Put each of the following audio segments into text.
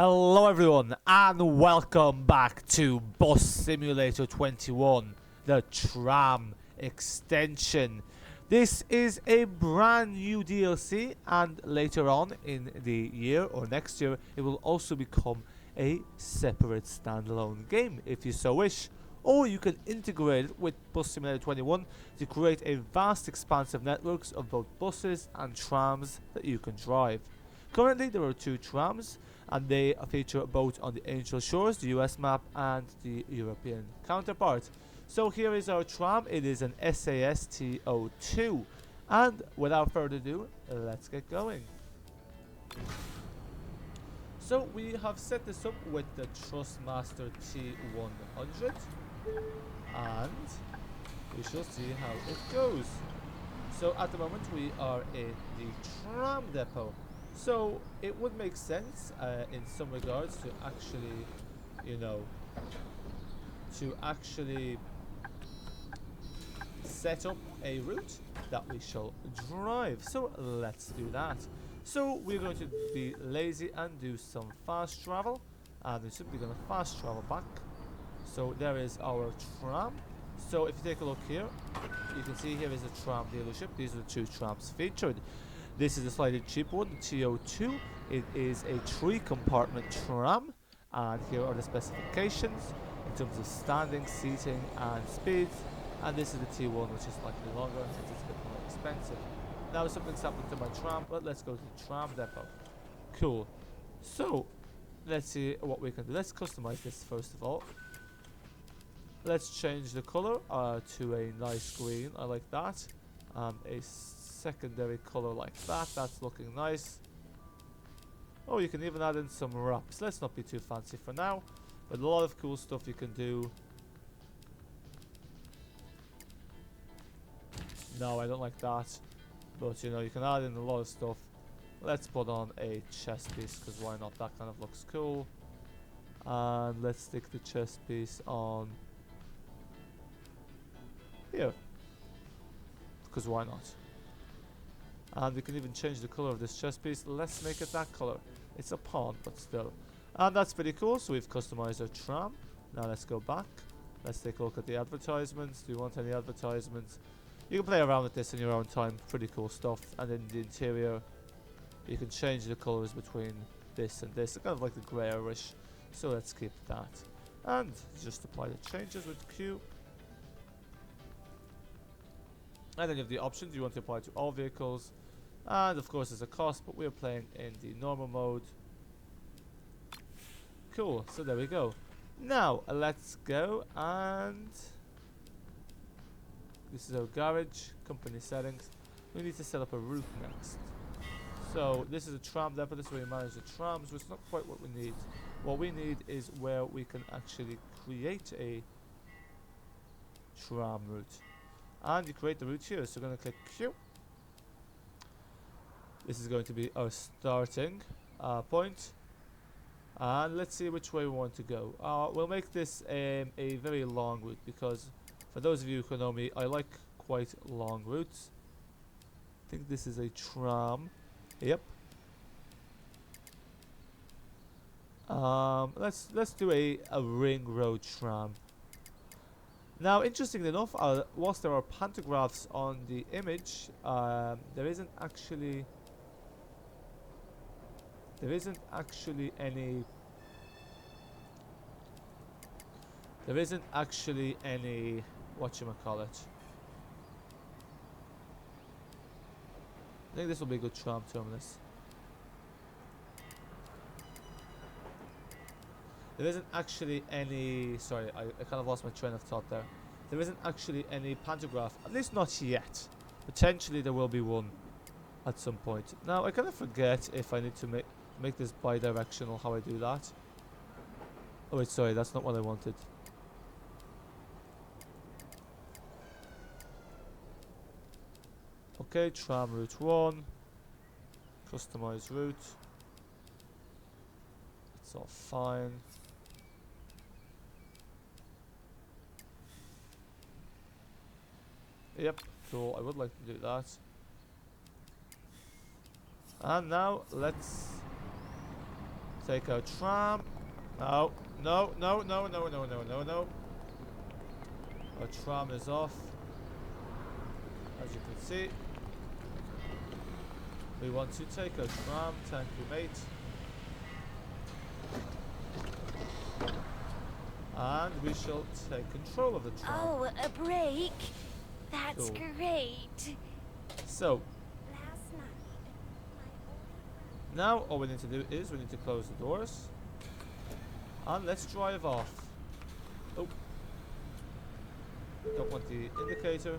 Hello everyone and welcome back to Bus Simulator 21, the Tram Extension. This is a brand new DLC and later on in the year or next year it will also become a separate standalone game if you so wish. Or you can integrate it with Bus Simulator 21 to create a vast expansive networks of both buses and trams that you can drive. Currently there are two trams and they feature both on the Angel Shores, the US map, and the European counterpart. So here is our tram. It is an SAS T02. And without further ado, let's get going. So we have set this up with the Trustmaster T100 and we shall see how it goes. So at the moment we are in the tram depot. So it would make sense in some regards to actually, set up a route that we shall drive. So let's do that. So we're going to be lazy and do some fast travel, and we're simply going to fast travel back. So there is our tram. So if you take a look here, you can see here is a tram dealership. These are the two trams featured. This is a slightly cheaper one, the T02. It is a 3-compartment tram, and here are the specifications in terms of standing, seating, and speeds. And this is the T1, which is slightly longer since it's a bit more expensive. Now something's happened to my tram, but let's go to the tram depot. Cool. So let's see what we can do. Let's customize this first of all. Let's change the color to a nice green. I like that. A secondary color like that. That's looking nice. Oh, you can even add in some wraps. Let's not be too fancy for now, but a lot of cool stuff you can do. No, I don't like that, but you can add in a lot of stuff. Let's put on a chest piece because why not? That kind of looks cool. And let's stick the chest piece on here because why not? And we can even change the color of this chest piece. Let's make it that color. It's a pawn, but still. And that's pretty cool. So we've customized our tram. Now let's go back. Let's take a look at the advertisements. Do you want any advertisements? You can play around with this in your own time. Pretty cool stuff. And in the interior, you can change the colors between this and this. It's kind of like the grayish. So let's keep that. And just apply the changes with Q. And then you have the options. You want to apply to all vehicles. And of course there's a cost, but we're playing in the normal mode. Cool, so there we go. Now let's go, and this is our garage, company settings. We need to set up a route next. So this is a tram depot. This is where we manage the trams, which is not quite what we need. What we need is where we can actually create a tram route. And you create the route here, so we're going to click Q. This is going to be our starting point. And let's see which way we want to go. We'll make this a very long route because for those of you who know me, I like quite long routes. I think this is a tram. Yep. Let's do a ring road tram. Now, interestingly enough, whilst there are pantographs on the image, there isn't actually any whatchamacallit. I think this will be a good tram terminus. There isn't actually any, sorry, I kind of lost my train of thought there. There isn't actually any pantograph, at least not yet. Potentially there will be one at some point. Now I kind of forget if I need to make this bi-directional, how I do that. Oh wait, sorry, that's not what I wanted. Okay, tram route 1. Customize route. It's all fine. Yep, cool. I would like to do that. And now let's Take a tram. No, no, no, no, no, no, no, no, no. Our tram is off. As you can see, we want to take a tram. Thank you, mate. And we shall take control of the tram. Oh, a break? That's Cool. great. So, Last night, now all we need to do is we need to close the doors. And let's drive off. Oh. Don't want the indicator.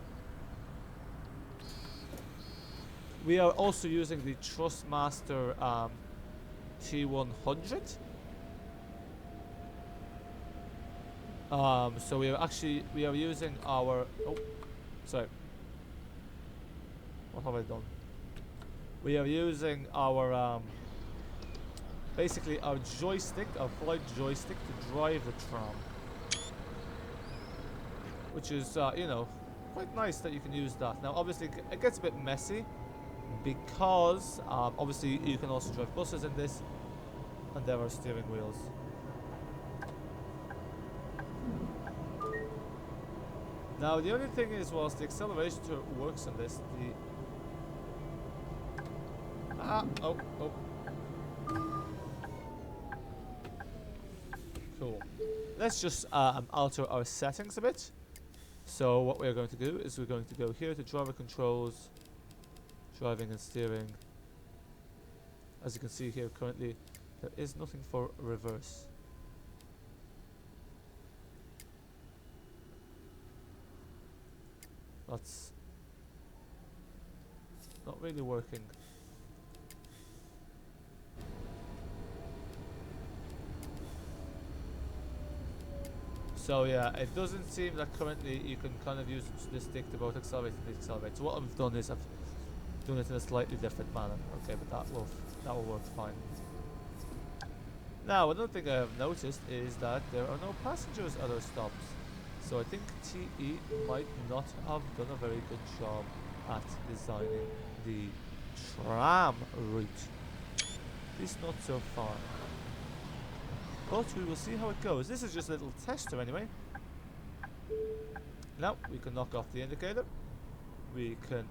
We are also using the Trustmaster T100. So we are using our sorry. What have I done? We are using our basically our joystick, our flight joystick to drive the tram. Which is you know, quite nice that you can use that. Now obviously it gets a bit messy because obviously you can also drive buses in this, and there are steering wheels. Now the only thing is, whilst the accelerator works on this, cool. Let's just alter our settings a bit. So what we're going to do is we're going to go here to driver controls, driving and steering. As you can see here currently, there is nothing for reverse. That's not really working. So yeah, it doesn't seem that currently you can kind of use the stick to both accelerate and decelerate. So what I've done is I've done it in a slightly different manner. Okay, but that will work fine. Now another thing I have noticed is that there are no passengers at our stops. So I think TE might not have done a very good job at designing the tram route. At least not so far. But we will see how it goes. This is just a little tester anyway. Now we can knock off the indicator. We can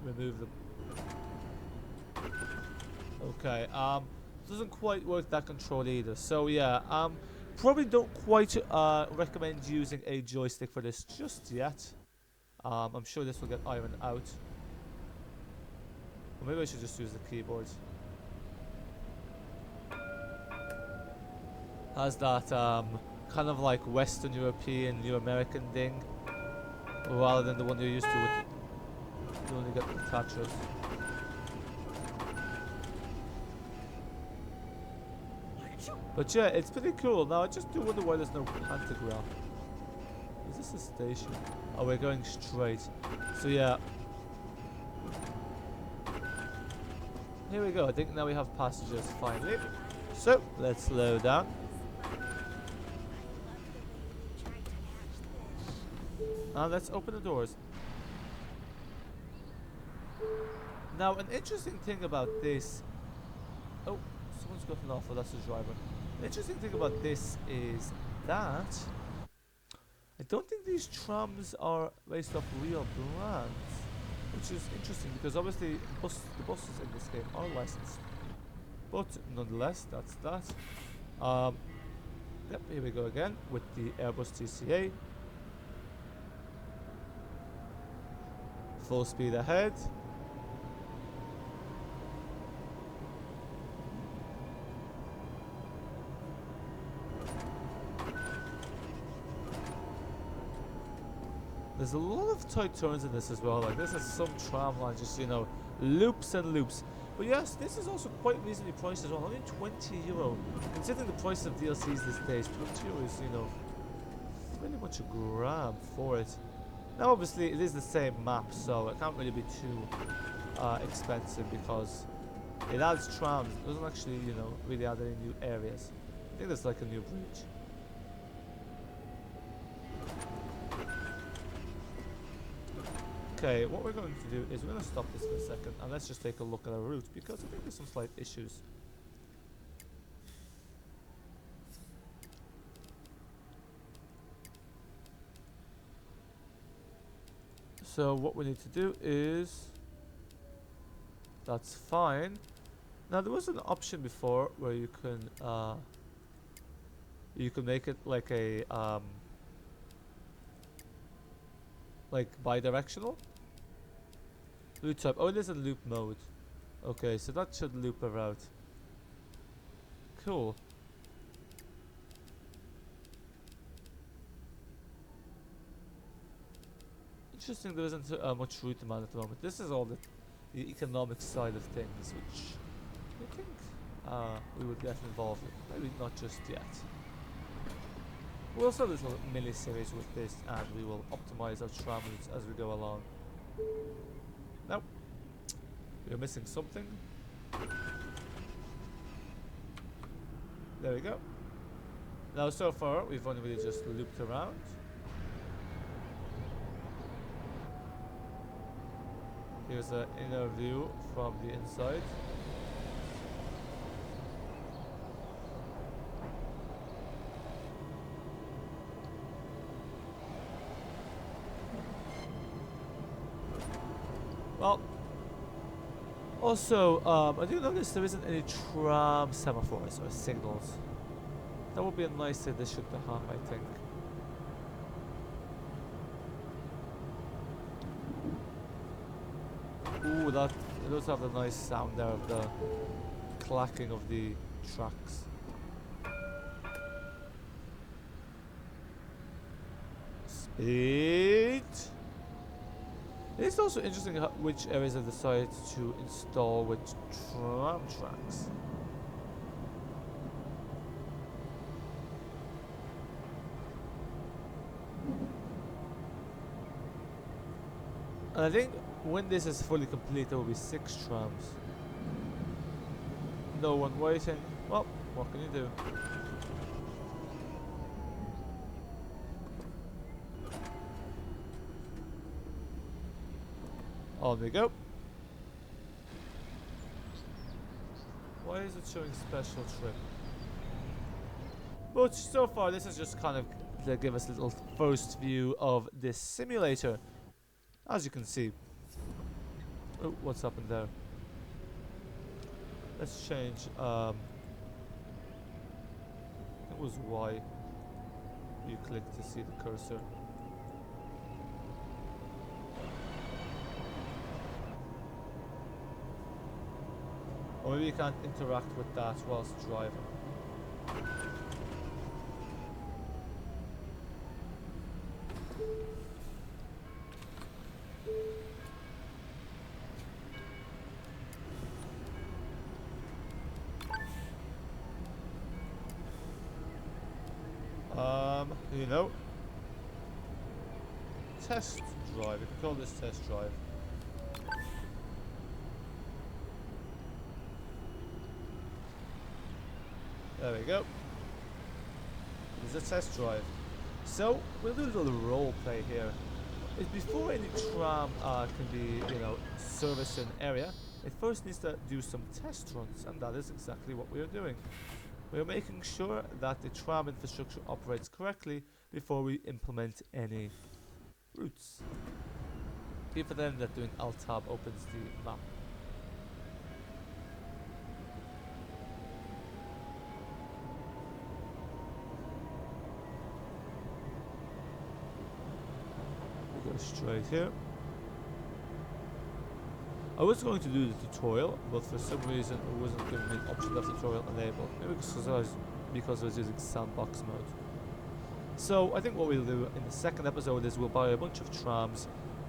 remove the... Okay, doesn't quite work that control either. So yeah, probably don't quite recommend using a joystick for this just yet. I'm sure this will get ironed out. Or maybe I should just use the keyboard. Has that kind of like Western European, New American ding, rather than the one you're used to with you only get the attachers. But yeah, it's pretty cool. Now I just do wonder why there's no pantograph. Is this a station? Oh, we're going straight. So yeah. Here we go. I think now we have passengers finally. So let's slow down. And let's open the doors. Now an interesting thing about this... Oh, someone's gotten off. Oh, that's the driver. The interesting thing about this is that I don't think these trams are based off real brands, which is interesting because obviously the buses in this game are licensed. But nonetheless, that's that. Yep, here we go again with the Airbus TCA. Full speed ahead. There's a lot of tight turns in this as well. Like this is some tram line, just you know, loops and loops. But yes, this is also quite reasonably priced as well. Only €20. Considering the price of DLCs these days, €20 is, you know, pretty much a grab for it. Now obviously it is the same map, so it can't really be too expensive because it adds trams. It doesn't actually, you know, really add any new areas. I think there's like a new bridge. Okay, what we're going to do is we're going to stop this for a second and let's just take a look at our route because I think there's some slight issues. So what we need to do is... That's fine. Now there was an option before where you can make it like a like bi-directional loop type. Oh, it is a loop mode. Okay, so that should loop a route. Cool. Interesting, there isn't much route demand at the moment. This is all the economic side of things, which I think we would get involved in. Maybe not just yet. We'll also do a little mini series with this, and we will optimize our tram routes as we go along. Nope. We're missing something. There we go. Now so far we've only really just looped around. Here's an inner view from the inside. Well, also, I do notice there isn't any tram semaphores or signals. That would be a nice addition to have, I think. Ooh, that it does have a nice sound there of the clacking of the tracks. Speed. It's also interesting which areas I decided to install with tram tracks. And I think when this is fully complete, there will be 6 trams. No one waiting. Well, what can you do? On we go. Why is it showing special trip? But so far, this is just kind of to give us a little first view of this simulator. As you can see. Oh, what's happened there? Let's change. It was Y. You click to see the cursor. Or maybe you can't interact with that whilst driving. You know, test drive. We can call this test drive. There we go. It's a test drive. So we'll do a little role play here. It's before any tram can be, serviced in an area, it first needs to do some test runs, and that is exactly what we are doing. We are making sure that the tram infrastructure operates correctly before we implement any routes. Keep it in that doing Alt Tab opens the map. We go straight here. I was going to do the tutorial, but for some reason it wasn't giving me an option of tutorial enabled. Maybe because I was using sandbox mode. So I think what we'll do in the second episode is we'll buy a bunch of trams,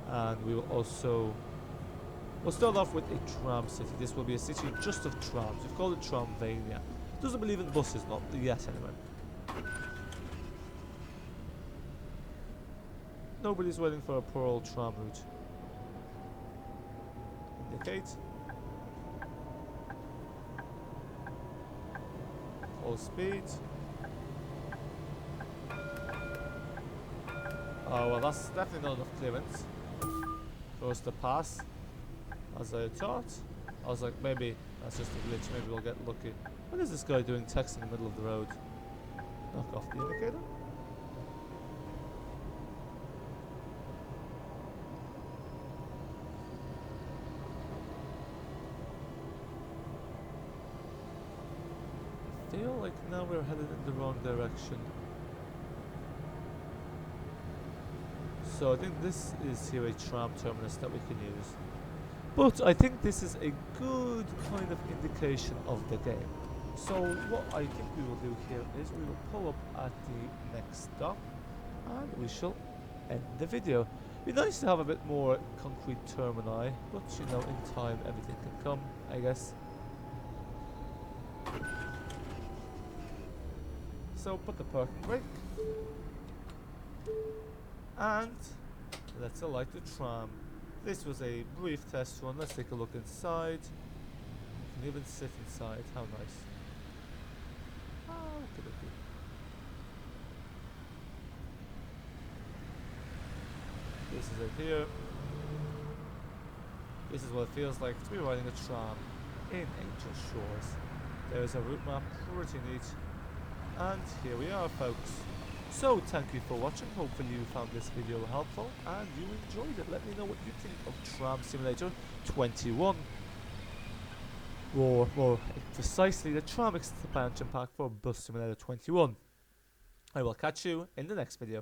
and we will also we'll start off with a tram city. This will be a city just of trams. We've called it Tramvania. Doesn't believe in buses, not yet anyway. Nobody's waiting for a poor old tram route. Indicate. Full speed. Oh well, that's definitely not enough clearance for us to pass, as I thought. I was like, maybe that's just a glitch, maybe we'll get lucky. What is this guy doing texting in the middle of the road? Knock off the indicator. feel like now we're headed in the wrong direction. So I think this is here a tram terminus that we can use. But I think this is a good kind of indication of the game. So what I think we will do here is we will pull up at the next stop and we shall end the video. It'd be nice to have a bit more concrete termini, but you know, in time everything can come, I guess. So put the parking brake and let's alight the tram. This was a brief test run. Let's take a look inside. You can even sit inside. How nice. Oh, look at it. This is it here. This is what it feels like to be riding a tram in Angel Shores. There's a route map, pretty neat. And here we are, folks. So thank you for watching. Hopefully you found this video helpful and you enjoyed it. Let me know what you think of Tram Simulator 21. Or more precisely, the Tram Expansion Pack for Bus Simulator 21. I will catch you in the next video.